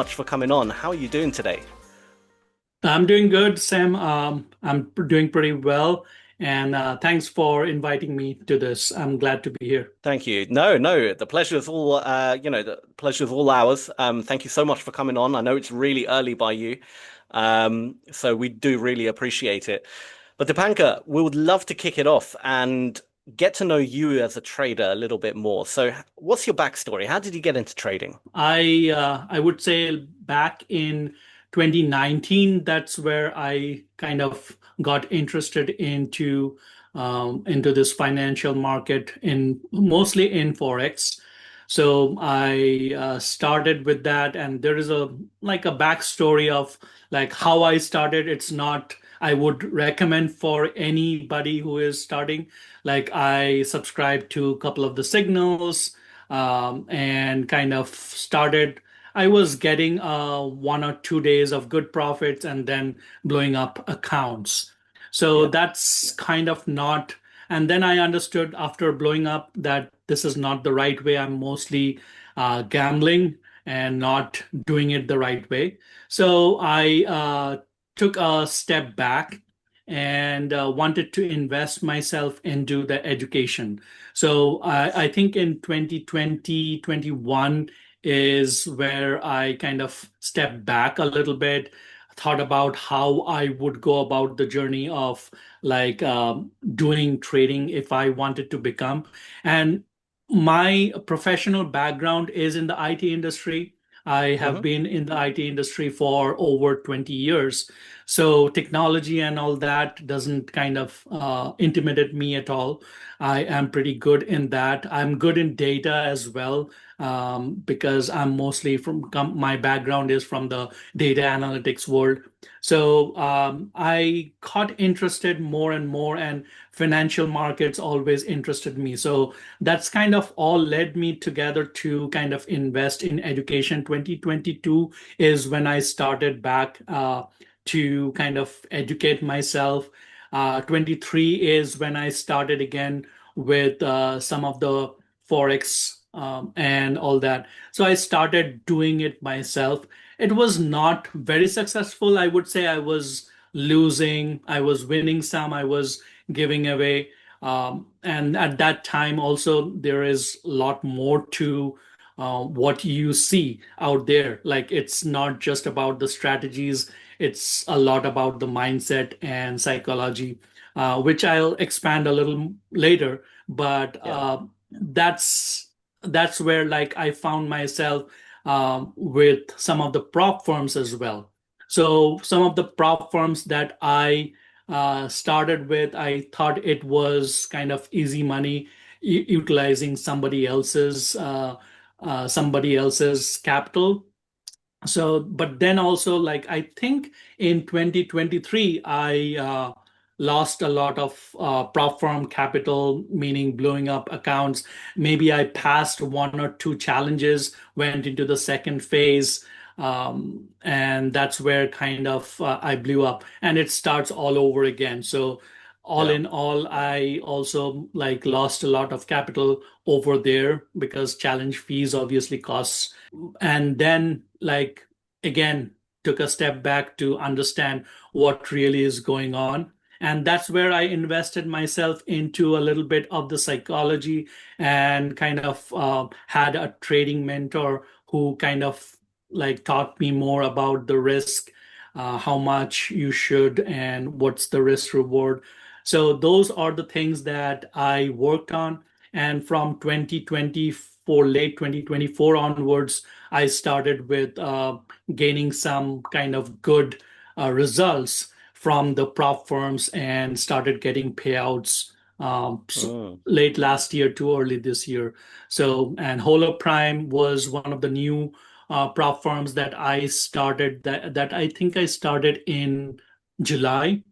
much for coming on. How are you doing today? I'm doing good, Sam. Doing pretty well, and thanks for inviting me to this. I'm glad to be here. Thank you. No, the pleasure is all the pleasure is all ours. Thank you so much for coming on. I know it's really early by you, so we do really appreciate it. But Dipankar, we would love to kick it off and get to know you as a trader a little bit more. So, what's your backstory? How did you get into trading? I would say back in 2019, that's where I kind of got interested into this financial market in mostly in Forex. So I started with that, and there is a backstory of like how I started. It's not I would recommend for anybody who is starting. Like I subscribed to a couple of the signals and kind of started. I was getting 1 or 2 days of good profits and then blowing up accounts. So Yeah. that's kind of not. And then I understood after blowing up that this is not the right way. I'm mostly gambling and not doing it the right way. So I took a step back and wanted to invest myself into the education. So I think in 2020, 21 is where I kind of stepped back a little bit, thought about how I would go about the journey of like doing trading if I wanted to become. And my professional background is in the IT industry. I have Hmm. been in the IT industry for over 20 years. So technology and all that doesn't kind of intimidate me at all. I am pretty good in that. I'm good in data as well because I'm mostly my background is from the data analytics world. So I got interested more and more, and financial markets always interested me. So that's kind of all led me together to kind of invest in education. 2022 is when I started back to kind of educate myself. 23 is when I started again with some of the Forex and all that. So I started doing it myself. It was not very successful. I would say I was losing, I was winning some, I was giving away. And at that time, also, there is a lot more to what you see out there. Like it's not just about the strategies, it's a lot about the mindset and psychology, which I'll expand a little later. But Yeah. that's where like I found myself with some of the prop firms as well. So some of the prop firms that I started with, I thought it was kind of easy money, utilizing somebody else's capital. So, but then also, like I think in 2023, I lost a lot of prop firm capital, meaning blowing up accounts. Maybe I passed 1 or 2 challenges, went into the second phase, and that's where kind of I blew up, and it starts all over again. So, all Yeah. in all, I also like lost a lot of capital over there because challenge fees obviously costs. And then like again took a step back to understand what really is going on, and that's where I invested myself into a little bit of the psychology and kind of had a trading mentor who kind of like taught me more about the risk, how much you should and what's the risk reward. So those are the things that I worked on, and from 2024, late 2024 onwards, I started with gaining some kind of good results from the prop firms and started getting payouts Mm. late last year to early this year. So, and Hola Prime was one of the new prop firms that I started, that I think I started in July.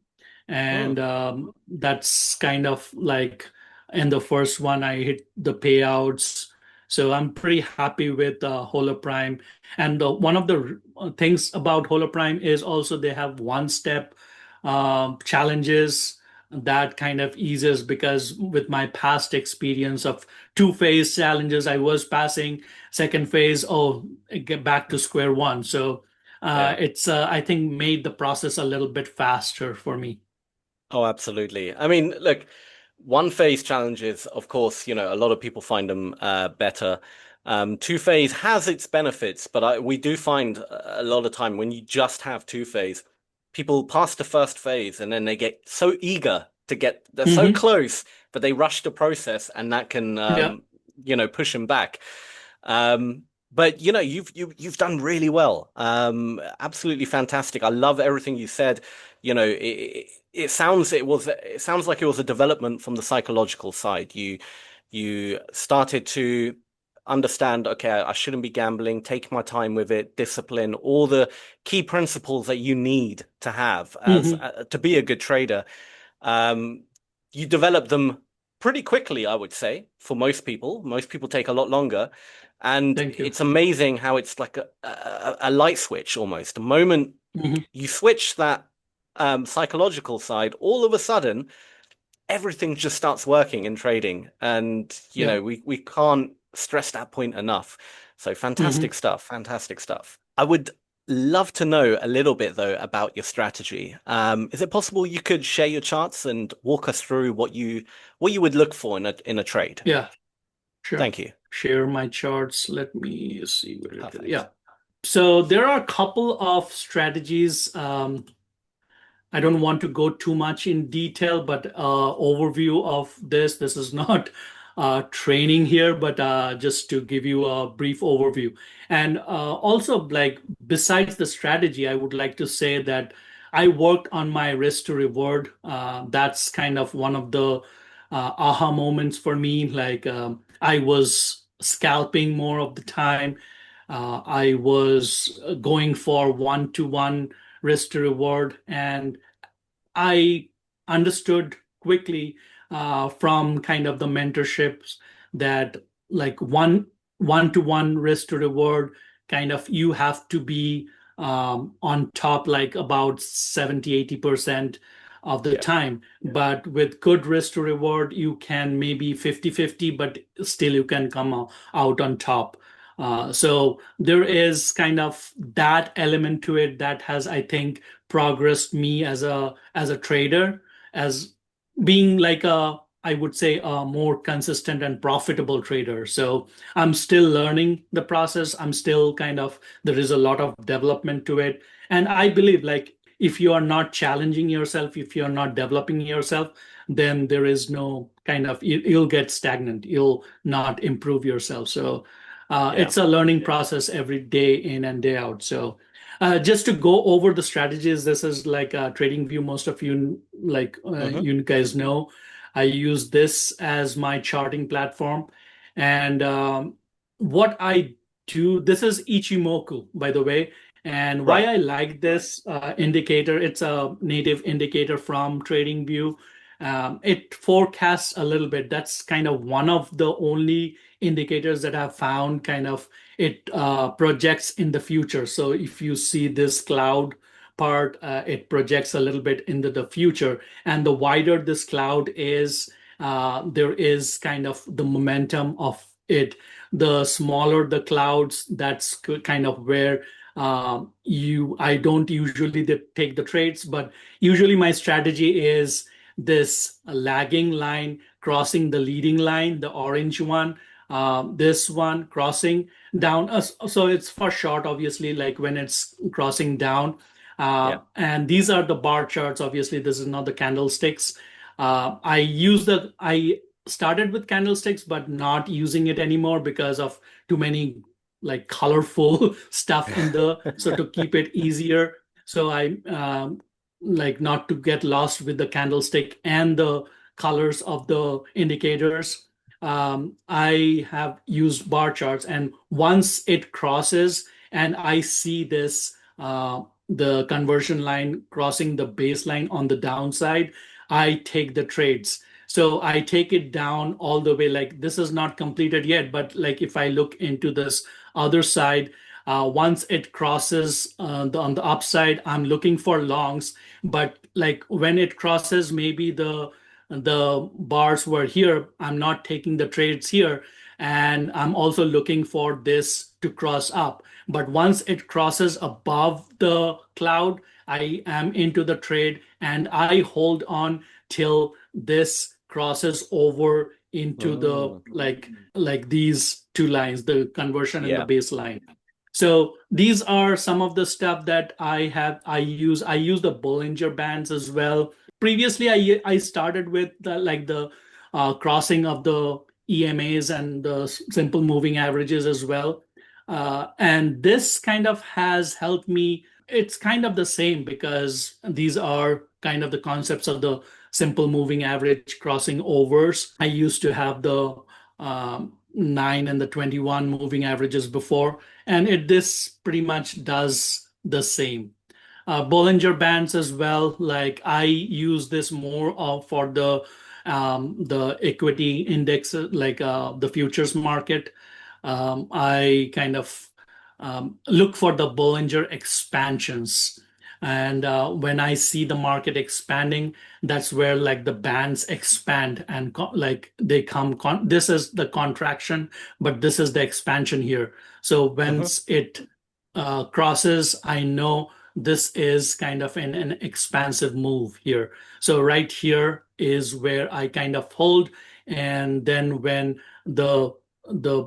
And Mm. that's kind of like in the first one, I hit the payouts. So I'm pretty happy with Hola Prime. And one of the things about Hola Prime is also they have one step challenges. that kind of eases because with my past experience of two-phase challenges, I was passing. Second phase, oh, get back to square one. So Yeah. it's I think made the process a little bit faster for me. Oh, absolutely. I mean, look, one phase challenges, of course, a lot of people find them better. Two phase has its benefits, but we do find a lot of time when you just have two phase, people pass the first phase and then they get so eager to they're so Hmm. close, but they rush the process and that can, Yeah. push them back. But you've done really well. Absolutely fantastic. I love everything you said. It sounds like it was a development from the psychological side. You started to understand, okay, I shouldn't be gambling, take my time with it, discipline, all the key principles that you need to have as Hmm. to be a good trader. Um, you develop them pretty quickly, I would say, for most people. Most people take a lot longer. And Thank you. it's amazing how it's like a light switch almost. The moment Hmm. you switch that psychological side, all of a sudden, everything just starts working in trading. And, Yeah. we can't stress that point enough. So fantastic Hmm. stuff, fantastic stuff. I would love to know a little bit though about your strategy. Is it possible you could share your charts and walk us through what you would look for in a trade? Yeah. Sure. Thank you. Share my charts. Let me see where it is. Perfect. Yeah. So there are a couple of strategies. I don't want to go too much in detail, but overview of this. This is not training here, but just to give you a brief overview. And also, like besides the strategy, I would like to say that I worked on my risk to reward. That's kind of one of the aha moments for me. Like I was scalping more of the time. I was going for one-to-one risk to reward, and I understood quickly from kind of the mentorships that like one-to-one risk to reward kind of you have to be on top like about 70-80% of the Yeah. time. But with good risk to reward you can maybe 50-50, but still you can come out on top. So there is kind of that element to it that has, I think, progressed me as a trader, as being like a, I would say, a more consistent and profitable trader. So I'm still learning the process. I'm still kind of, there is a lot of development to it. And I believe like if you are not challenging yourself, if you're not developing yourself, then there is no kind of, you'll get stagnant. You'll not improve yourself. So Yeah. it's a learning process every day in and day out. So just to go over the strategies, this is like a trading view. Most of you, like Hmm. you guys know, I use this as my charting platform. And what I do, this is Ichimoku, by the way. And why Right. I like this indicator, it's a native indicator from TradingView. It forecasts a little bit. That's kind of one of the only indicators that I've found kind of it projects in the future. So if you see this cloud part, it projects a little bit into the future. And the wider this cloud is, there is kind of the momentum of it. The smaller the clouds, that's kind of where I don't usually take the trades, but usually my strategy is this lagging line crossing the leading line, the orange one, this one crossing down. So it's for short, obviously, like when it's crossing down. Yeah. And these are the bar charts. Obviously, this is not the candlesticks. I started with candlesticks, but not using it anymore because of too many like colorful stuff in the, so to keep it easier. So I like not to get lost with the candlestick and the colors of the indicators. I have used bar charts, and once it crosses and I see this, the conversion line crossing the baseline on the downside, I take the trades. So I take it down all the way. Like this is not completed yet, but like if I look into this other side, Once it crosses on the upside, I'm looking for longs. But like when it crosses, maybe the bars were here. I'm not taking the trades here, and I'm also looking for this to cross up. But once it crosses above the cloud, I am into the trade and I hold on till this crosses over into the Mm. like these two lines, the conversion and the Yeah. baseline. So these are some of the stuff that I use. I use the Bollinger Bands as well. Previously, I started with the crossing of the EMAs and the simple moving averages as well. And this kind of has helped me. It's kind of the same because these are kind of the concepts of the simple moving average crossing overs. I used to have the 9 and the 21 moving averages before, and this pretty much does the same. Bollinger Bands as well. Like I use this more of for the equity index, like the futures market. I kind of look for the Bollinger expansions. And when I see the market expanding, that's where like the bands expand and like they come. This is the contraction, but this is the expansion here. So Hmm. once it crosses, I know this is kind of an expansive move here. So right here is where I kind of hold, and then when the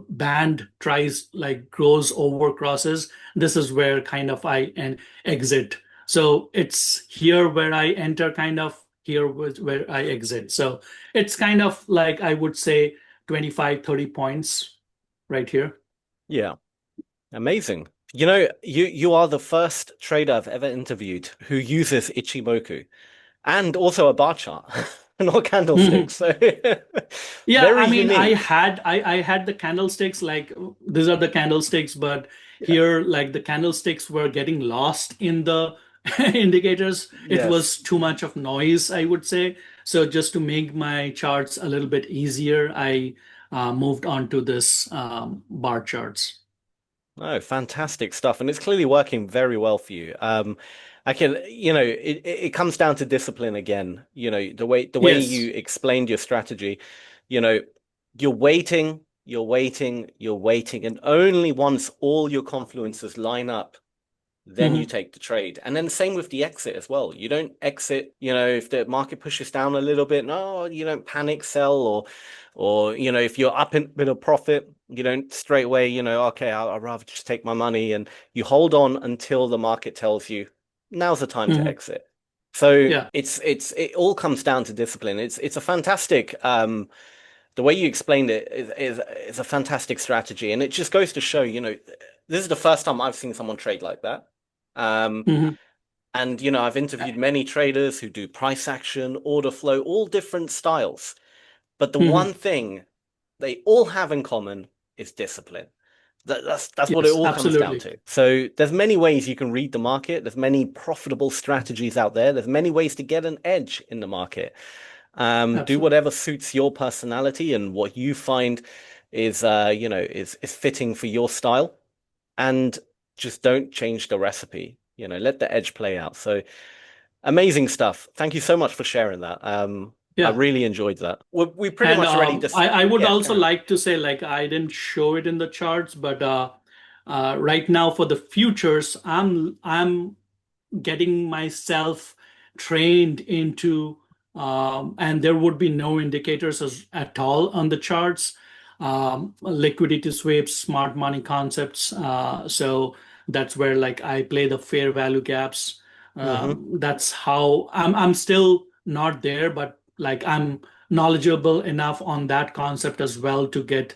band tries like grows over crosses, this is where kind of I and exit. So it's here where I enter, kind of here where I exit. So it's kind of like I would say 25, 30 points right here. Yeah. Amazing. You are the first trader I've ever interviewed who uses Ichimoku and also a bar chart, not candlesticks. So Yeah, very I mean, unique. I had the candlesticks, like these are the candlesticks, but Yeah. here like the candlesticks were getting lost in the indicators. It was Yes. too much of noise, I would say. So just to make my charts a little bit easier, I moved on to this bar charts. Oh, fantastic stuff. And it's clearly working very well for you. I can, it comes down to discipline again. The way Yes. you explained your strategy, you know, you're waiting, you're waiting, you're waiting, and only once all your confluences line up, then you Hmm. take the trade. And then same with the exit as well. You don't exit, if the market pushes down a little bit, no, you don't panic sell or if you're up in a bit of profit, you don't straight away, okay, I'd rather just take my money and you hold on until the market tells you now's the time to Hmm. exit. So Yeah. it all comes down to discipline. It's a fantastic the way you explained it is a fantastic strategy. And it just goes to show, this is the first time I've seen someone trade like that. Um, Hmm. and I've interviewed many traders who do price action, order flow, all different styles. But the Hmm. one thing they all have in common is discipline. That's what it Yes, all comes down absolutely. to. So there's many ways you can read the market. There's many profitable strategies out there. There's many ways to get an edge in the market. Do Absolutely. whatever suits your personality and what you find is fitting for your style, and just don't change the recipe. Let the edge play out. So amazing stuff. Thank you so much for sharing that. I Yeah. really enjoyed that. We pretty And much already just I would yeah, also carry on. like to say, like, I didn't show it in the charts, but right now for the futures, I'm getting myself trained into, and there would be no indicators at all on the charts. Liquidity sweeps, smart money concepts. So that's where like I play the fair value gaps. Hmm. That's how I'm still not there, but like I'm knowledgeable enough on that concept as well to get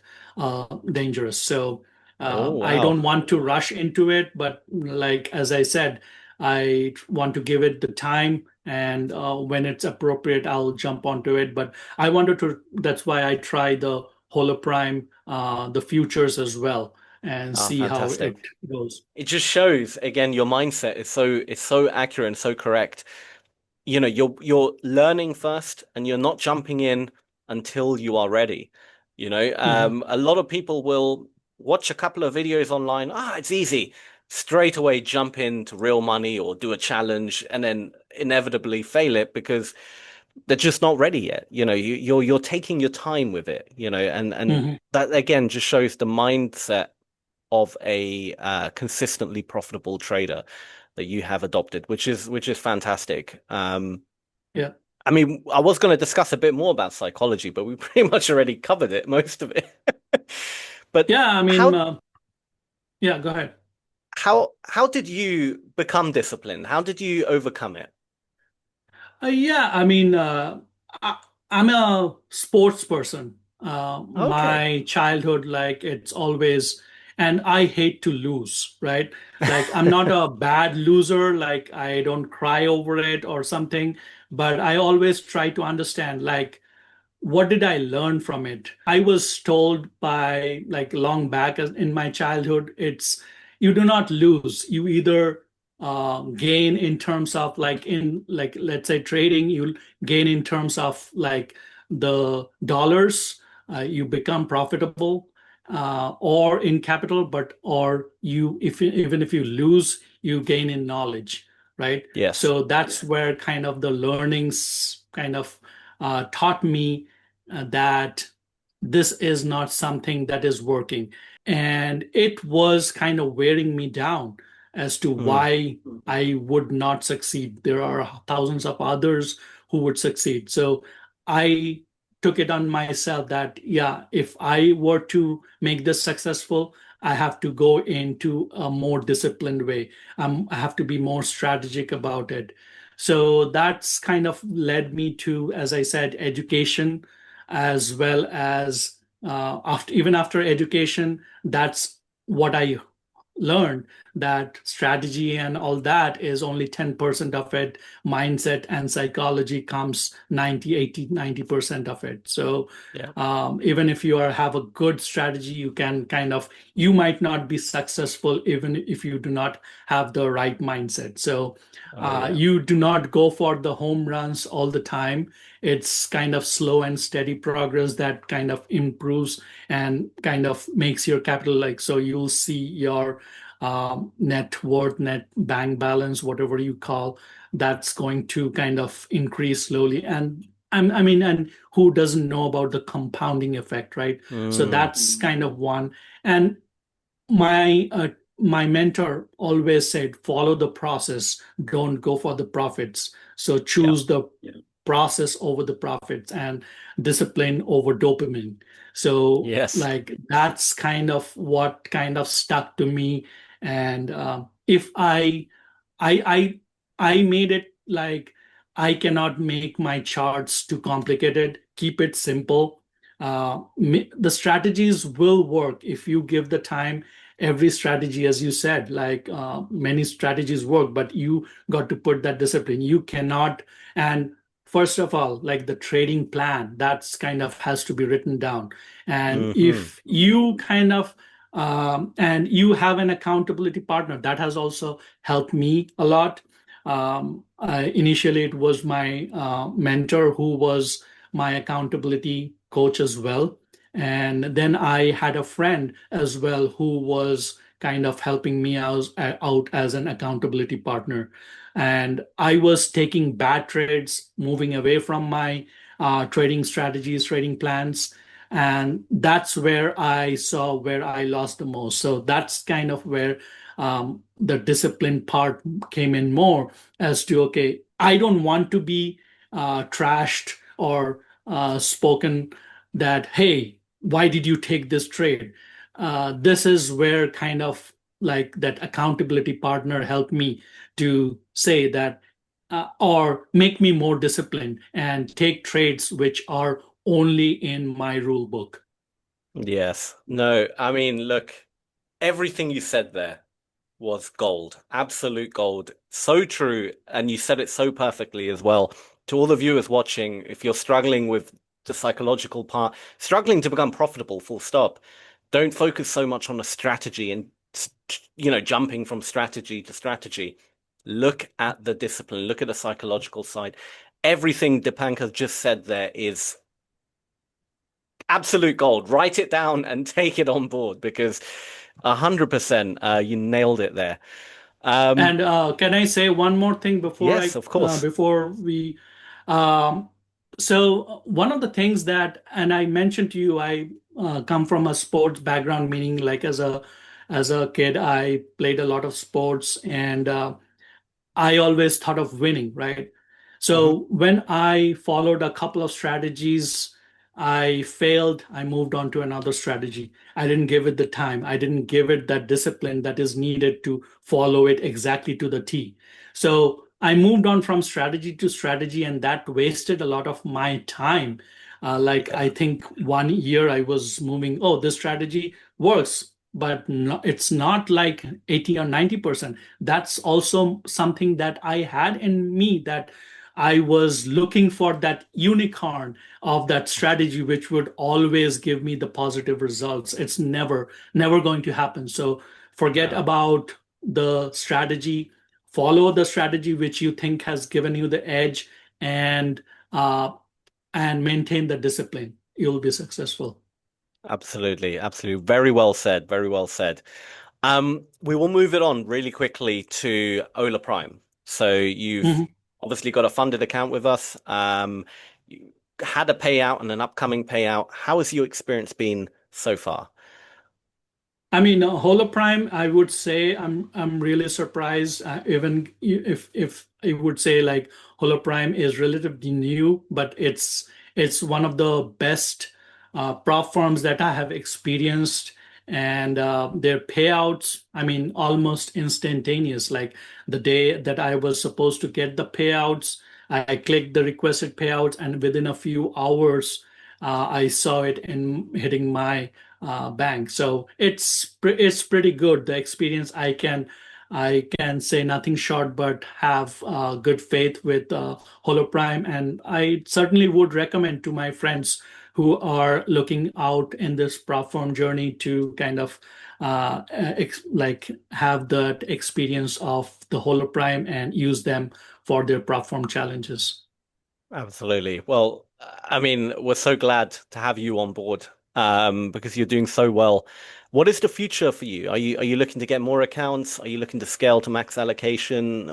dangerous. So Oh I wow. don't want to rush into it, but like as I said, I want to give it the time, and when it's appropriate, I'll jump onto it. But I wanted to. That's why I try the Hola Prime, the futures as well, and Ah, see how fantastic. it goes. It just shows again your mindset is so accurate and so correct. You're learning first and you're not jumping in until you are ready. Hmm. A lot of people will. watch a couple of videos online. Ah, it's easy. Straight away jump into real money or do a challenge and then inevitably fail it because they're just not ready yet. You're taking your time with it, and Mhm. that again just shows the mindset of a consistently profitable trader that you have adopted, which is fantastic. Yeah. I mean, I was going to discuss a bit more about psychology, but we pretty much already covered it, most of it. But Yeah, I mean, how yeah, go ahead. how did you become disciplined? How did you overcome it? Yeah, I mean, I, I'm a sports person. Okay. My childhood, like, it's always, and I hate to lose, right? Like, I'm not a bad loser, like, I don't cry over it or something, but I always try to understand, like, what did I learn from it? I was told by like long back in my childhood, it's you do not lose. You either gain in terms of like in like let's say trading, you'll gain in terms of like the dollars, you become profitable, or in capital, but or you if even if you lose, you gain in knowledge, right? Yes. So that's where kind of the learnings kind of taught me that this is not something that is working. And it was kind of wearing me down as to Mm, why I would not succeed. There are thousands of others who would succeed. So I took it on myself that, yeah, if I were to make this successful, I have to go into a more disciplined way. I have to be more strategic about it. So that's kind of led me to, as I said, education, as well as even after education, that's what I learned, that strategy and all that is only 10% of it. Mindset and psychology comes 90, 80, 90% of it. So yeah. even if you have a good strategy, you can kind of, you might not be successful even if you do not have the right mindset. So Oh yeah. you do not go for the home runs all the time. It's kind of slow and steady progress that kind of improves and kind of makes your capital, like, so you'll see your net worth, net bank balance, whatever you call, that's going to kind of increase slowly. And I mean, and who doesn't know about the compounding effect, right? So Mm, that's kind of one. And my mentor always said, follow the process, don't go for the profits. So yeah. choose the process over the profits and discipline over dopamine. So Yes. like that's kind of what kind of stuck to me. And if I I made it like I cannot make my charts too complicated. Keep it simple. The strategies will work if you give the time. Every strategy, as you said, like many strategies work, but you got to put that discipline. You cannot. And first of all, like the trading plan, that's kind of has to be written down. And Hmm. if you kind of and you have an accountability partner, that has also helped me a lot. Initially, it was my mentor who was my accountability coach as well. And then I had a friend as well who was kind of helping me out as an accountability partner. And I was taking bad trades, moving away from my trading strategies, trading plans. And that's where I saw where I lost the most. So that's kind of where the discipline part came in more, as to, okay, I don't want to be trashed or spoken that, hey, why did you take this trade? This is where kind of like that accountability partner helped me to say that, or make me more disciplined and take trades which are only in my rule book. Yes. No, I mean, look, everything you said there was gold, absolute gold. So true. And you said it so perfectly as well. To all the viewers watching, if you're struggling with the psychological part, struggling to become profitable, full stop, don't focus so much on the strategy and, jumping from strategy to strategy. Look at the discipline, look at the psychological side. Everything Dipankar just said there is absolute gold. Write it down and take it on board because 100% you nailed it there. Um, And can I say one more thing before yes, of course. before we um, so one of the things that, and I mentioned to you, I come from a sports background, meaning like as a kid I played a lot of sports, and I always thought of winning, right? Hmm. So when I followed a couple of strategies, I failed. I moved on to another strategy. I didn't give it the time. I didn't give it that discipline that is needed to follow it exactly to the T. So I moved on from strategy to strategy, and that wasted a lot of my time. Like I Yeah, think 1 year I was moving, oh, this strategy works, but no, it's not like 80 or 90%. That's also something that I had in me, that I was looking for that unicorn of that strategy, which would always give me the positive results. It's never going to happen. So forget yeah, about the strategy, follow the strategy which you think has given you the edge, and uh, and maintain the discipline. You'll be successful. absolutely, absolutely. Very well said. Very well said. We will move it on really quickly to Ola Prime. So you've Mhm. obviously got a funded account with us. You had a payout and an upcoming payout. How has your experience been so far? I mean, Hola Prime, I would say I'm really surprised. Even if I would say like Hola Prime is relatively new, but it's one of the best prop firms that I have experienced, and their payouts, I mean, almost instantaneous. Like the day that I was supposed to get the payouts, I clicked the requested payouts, and within a few hours, I saw it in hitting my bank. So it's pretty good. The experience, I can say nothing short but have good faith with Holoprime, and I certainly would recommend to my friends who are looking out in this platform journey to kind of like have that experience of the Holoprime and use them for their platform challenges. Absolutely. Well, I mean, we're so glad to have you on board, because you're doing so well. What is the future for you? Are you looking to get more accounts? Are you looking to scale to max allocation?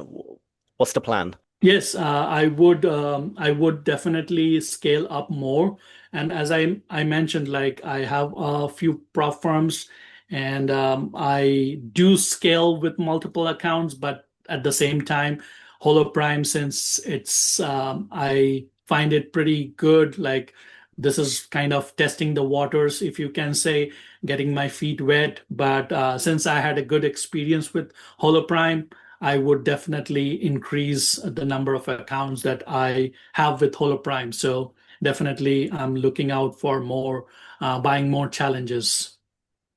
What's the plan? Yes, I would definitely scale up more. And as I mentioned, like I have a few prop firms, and I do scale with multiple accounts, but at the same time, Holoprime, since it's I find it pretty good. Like this is kind of testing the waters, if you can say, getting my feet wet. But since I had a good experience with Holoprime, I would definitely increase the number of accounts that I have with Holoprime. So definitely, I'm looking out for more, buying more challenges.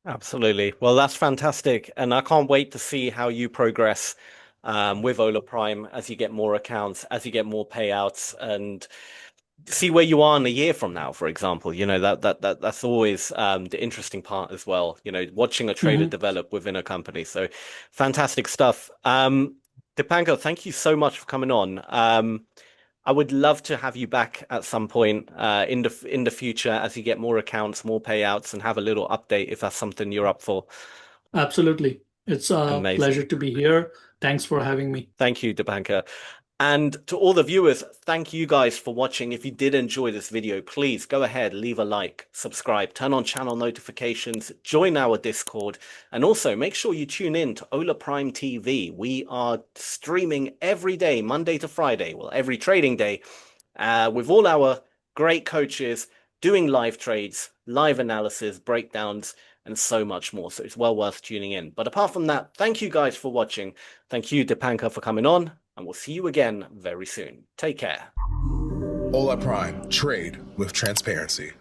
Absolutely. Well, that's fantastic. And I can't wait to see how you progress with Ola Prime as you get more accounts, as you get more payouts, and see where you are in a year from now, for example. That's always the interesting part as well, watching a trader Mhm. develop within a company. So fantastic stuff. Dipankar, thank you so much for coming on. I would love to have you back at some point in the future as you get more accounts, more payouts, and have a little update if that's something you're up for. Absolutely. It's a pleasure Amazing. to be here. Thanks for having me. Thank you, Dipankar. And to all the viewers, thank you guys for watching. If you did enjoy this video, please go ahead, leave a like, subscribe, turn on channel notifications, join our Discord, and also make sure you tune in to Ola Prime TV. We are streaming every day, Monday to Friday, well, every trading day, with all our great coaches doing live trades, live analysis, breakdowns, and so much more. So it's well worth tuning in. But apart from that, thank you guys for watching. Thank you, Dipankar, for coming on, and we'll see you again very soon. Take care. Hola Prime, trade with transparency.